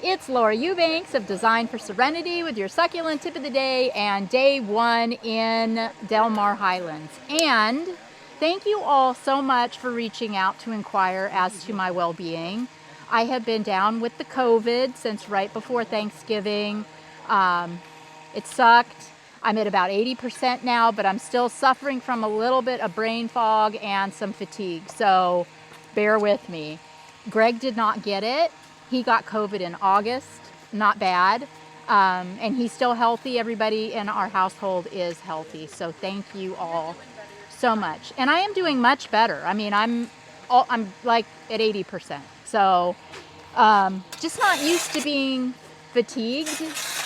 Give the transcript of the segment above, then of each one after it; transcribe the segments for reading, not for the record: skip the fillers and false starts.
It's Laura Eubanks of Design for Serenity with your succulent tip of the day and day one in Mar Highlands. And thank you all so much for reaching out to inquire as to my well-being. I have been down with the COVID since right before Thanksgiving. It sucked. I'm at about 80% now, but I'm still suffering from a little bit of brain fog and some fatigue. So bear with me. Greg did not get it. He got COVID in August, not bad. And he's still healthy. Everybody in our household is healthy. So thank you all so much. And I am doing much better. I mean, I'm like at 80%. So just not used to being fatigued.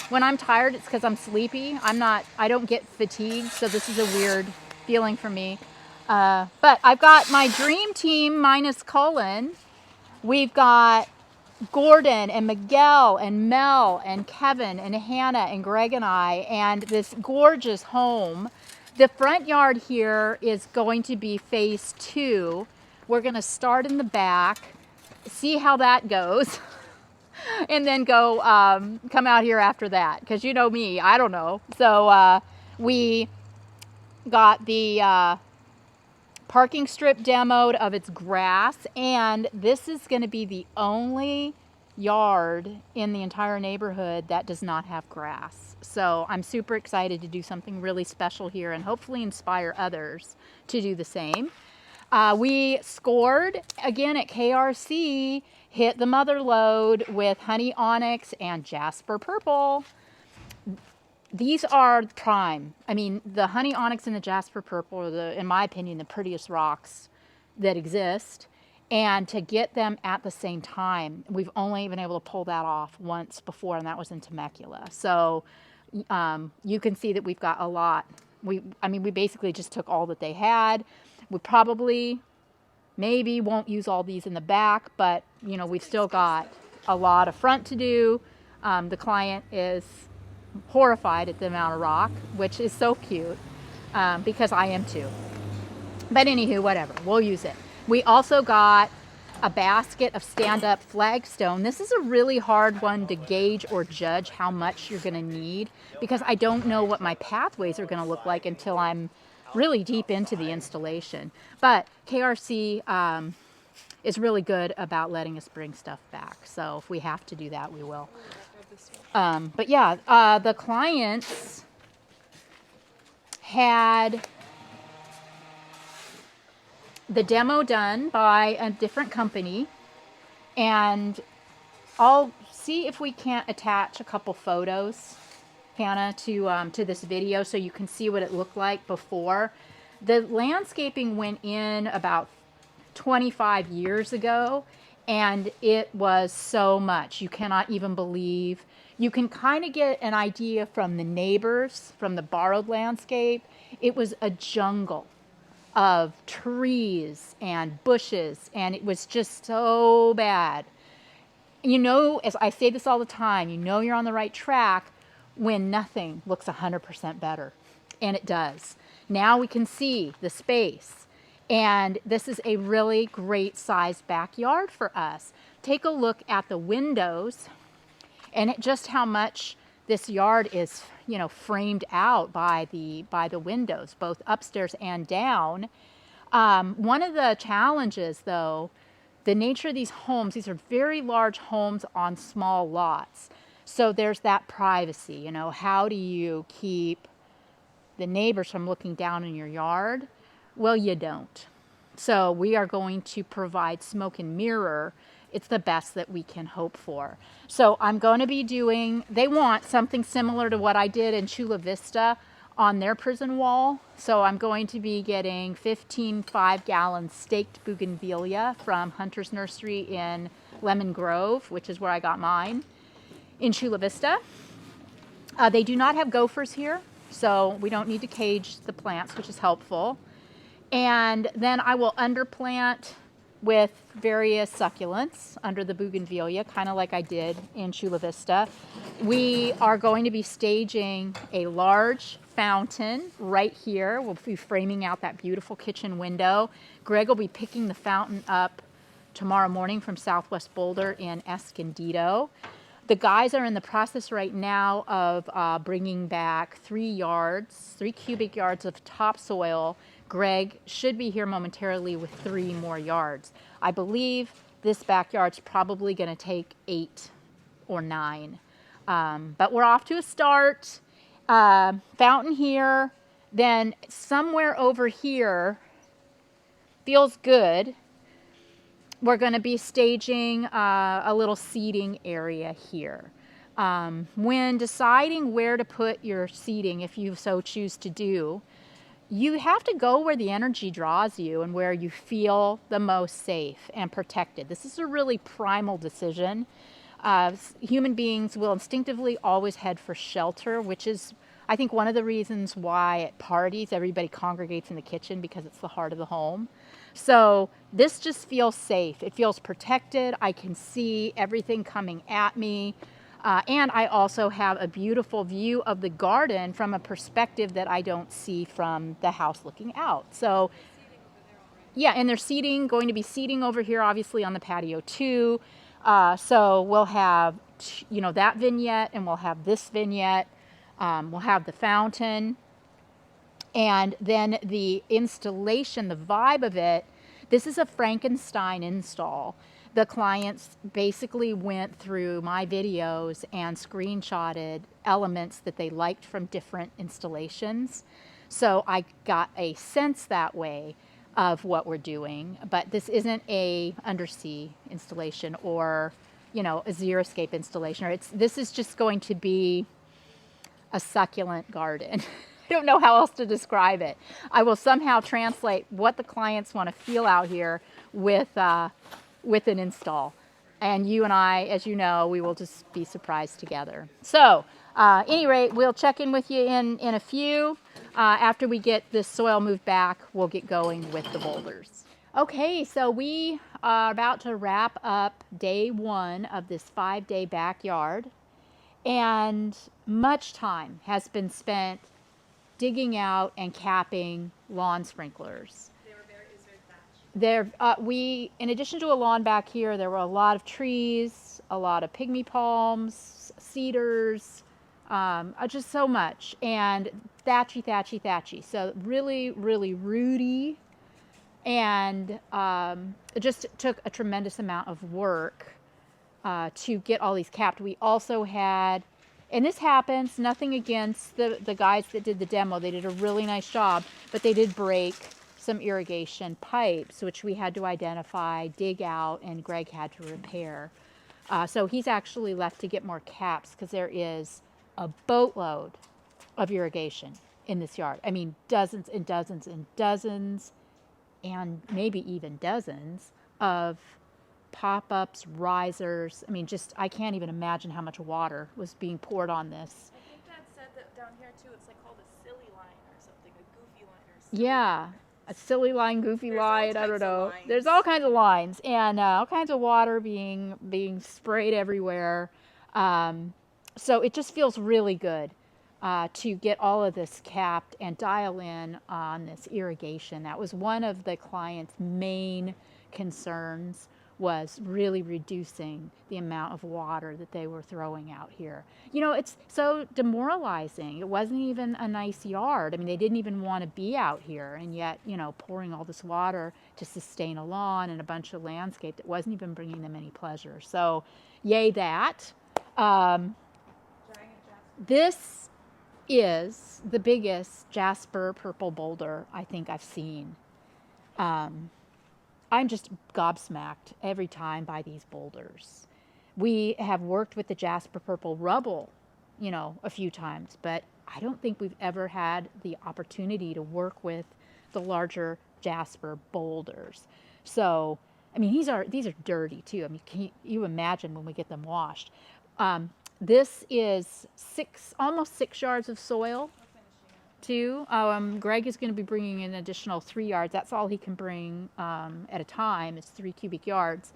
When I'm tired, it's because I'm sleepy. I don't get fatigued. So this is a weird feeling for me. But I've got my dream team minus Cullen. We've got Gordon and Miguel and Mel and Kevin and Hannah and Greg and I, and this gorgeous home. The front yard here is going to be phase 2. We're going to start in the back, see how that goes, and then go come out here after that, because you know me, I don't know. So we got the parking strip demoed of its grass, and this is going to be the only yard in the entire neighborhood that does not have grass. So I'm super excited to do something really special here and hopefully inspire others to do the same. We scored again at KRC, hit the mother lode with honey onyx and jasper purple. These are prime. I mean, the honey onyx and the jasper purple are, in my opinion, the prettiest rocks that exist. And to get them at the same time, we've only been able to pull that off once before, and that was in Temecula. So you can see that we've got a lot. We basically just took all that they had. We probably, maybe won't use all these in the back, but you know, we've still got a lot of front to do. The client is horrified at the amount of rock, which is so cute, because I am too. But anywho, whatever, we'll use it. We also got a basket of stand-up flagstone. This is a really hard one to gauge or judge how much you're going to need, because I don't know what my pathways are going to look like until I'm really deep into the installation. But KRC is really good about letting us bring stuff back. So if we have to do that, we will. But yeah, the clients had the demo done by a different company, and I'll see if we can't attach a couple photos, Hannah, to this video so you can see what it looked like before. The landscaping went in about 25 years ago, and it was so much. You cannot even believe. You can kind of get an idea from the neighbors, from the borrowed landscape. It was a jungle of trees and bushes, and it was just so bad. You know, as I say this all the time, you know you're on the right track when nothing looks 100% better. And it does. Now we can see the space. And this is a really great sized backyard for us. Take a look at the windows and just how much this yard is, you know, framed out by the windows, both upstairs and down. One of the challenges, though, the nature of these homes, these are very large homes on small lots. So there's that privacy, you know, how do you keep the neighbors from looking down in your yard? Well, you don't. So we are going to provide smoke and mirror. It's the best that we can hope for. So I'm going to be doing, they want something similar to what I did in Chula Vista on their prison wall. So I'm going to be getting 15 5-gallon staked bougainvillea from Hunter's Nursery in Lemon Grove, which is where I got mine, in Chula Vista. They do not have gophers here, so we don't need to cage the plants, which is helpful. And then I will underplant with various succulents under the bougainvillea, kind of like I did in Chula Vista. We are going to be staging a large fountain right here. We'll be framing out that beautiful kitchen window. Greg will be picking the fountain up tomorrow morning from Southwest Boulder in Escondido. The guys are in the process right now of bringing back 3 cubic yards of topsoil. Greg should be here momentarily with 3 more yards. I believe this backyard's probably going to take 8 or 9. But we're off to a start. Fountain here, then somewhere over here feels good. We're going to be staging a little seating area here. When deciding where to put your seating, if you so choose to do, you have to go where the energy draws you and where you feel the most safe and protected. This is a really primal decision. Human beings will instinctively always head for shelter, which is, I think, one of the reasons why at parties everybody congregates in the kitchen, because it's the heart of the home. So this just feels safe. It feels protected. I can see everything coming at me. And I also have a beautiful view of the garden from a perspective that I don't see from the house looking out. So yeah, and there's seating, going to be seating over here, obviously on the patio too. So we'll have, that vignette, and we'll have this vignette. We'll have the fountain. And then the installation, the vibe of it, this is a Frankenstein install. The clients basically went through my videos and screenshotted elements that they liked from different installations. So I got a sense that way of what we're doing, but this isn't a undersea installation or, a xeriscape installation. This is just going to be a succulent garden. I don't know how else to describe it. I will somehow translate what the clients want to feel out here with an install. And you and I, as you know, we will just be surprised together. So, any rate, we'll check in with you in a few. After we get this soil moved back, we'll get going with the boulders. Okay, so we are about to wrap up day 1 of this 5-day backyard. And much time has been spent digging out and capping lawn sprinklers. In addition to a lawn back here, there were a lot of trees, a lot of pygmy palms, cedars, just so much, and thatchy. So really, really rooty, and it just took a tremendous amount of work to get all these capped. We also had, and this happens, nothing against the guys that did the demo. They did a really nice job, but they did break some irrigation pipes, which we had to identify, dig out, and Greg had to repair. So he's actually left to get more caps because there is a boatload of irrigation in this yard. I mean, dozens and dozens and dozens, and maybe even dozens of pop-ups, risers. I mean, I can't even imagine how much water was being poured on this. I think Dad said that down here too, it's like called a silly line or something, a goofy line or something. Yeah, a silly line, goofy line, I don't know. Lines. There's all kinds of lines, and all kinds of water being sprayed everywhere. So it just feels really good to get all of this capped and dial in on this irrigation. That was one of the client's main concerns, was really reducing the amount of water that they were throwing out here. It's so demoralizing. It wasn't even a nice yard. I mean, they didn't even want to be out here, and yet, pouring all this water to sustain a lawn and a bunch of landscape that wasn't even bringing them any pleasure. So, yay that. This is the biggest jasper purple boulder I think I've seen. I'm just gobsmacked every time by these boulders. We have worked with the jasper purple rubble, a few times, but I don't think we've ever had the opportunity to work with the larger jasper boulders. So, I mean, these are dirty too. I mean, can you imagine when we get them washed? This is almost 6 yards of soil. Too. Greg is going to be bringing an additional 3 yards. That's all he can bring at a time. It's 3 cubic yards.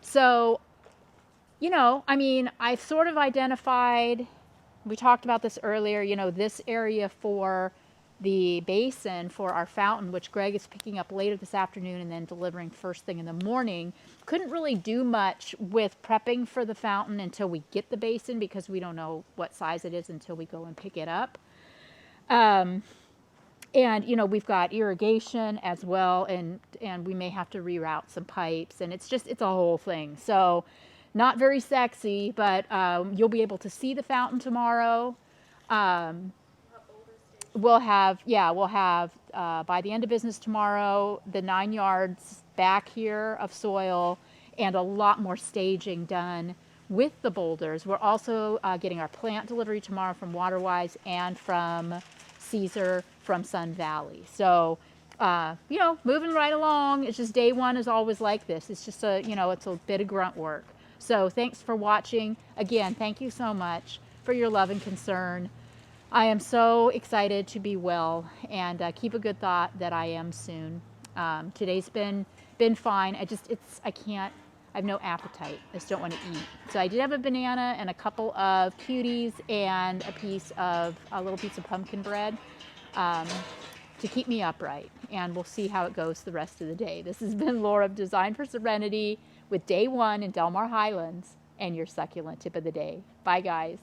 So, I've sort of identified, we talked about this earlier, this area for the basin for our fountain, which Greg is picking up later this afternoon and then delivering first thing in the morning. Couldn't really do much with prepping for the fountain until we get the basin, because we don't know what size it is until we go and pick it up. And, you know, we've got irrigation as well, and we may have to reroute some pipes, and it's a whole thing. So not very sexy, but you'll be able to see the fountain tomorrow. We'll have by the end of business tomorrow, the 9 yards back here of soil and a lot more staging done with the boulders. We're also getting our plant delivery tomorrow from Waterwise and from Caesar from Sun Valley. So, you know, moving right along. It's just day one is always like this. It's just it's a bit of grunt work. So thanks for watching. Again, thank you so much for your love and concern. I am so excited to be well, and keep a good thought that I am soon. Today's been fine. I have no appetite. I just don't want to eat. So I did have a banana and a couple of cuties and a little piece of pumpkin bread to keep me upright. And we'll see how it goes the rest of the day. This has been Laura of Design for Serenity with day one in Del Mar Highlands and your succulent tip of the day. Bye, guys.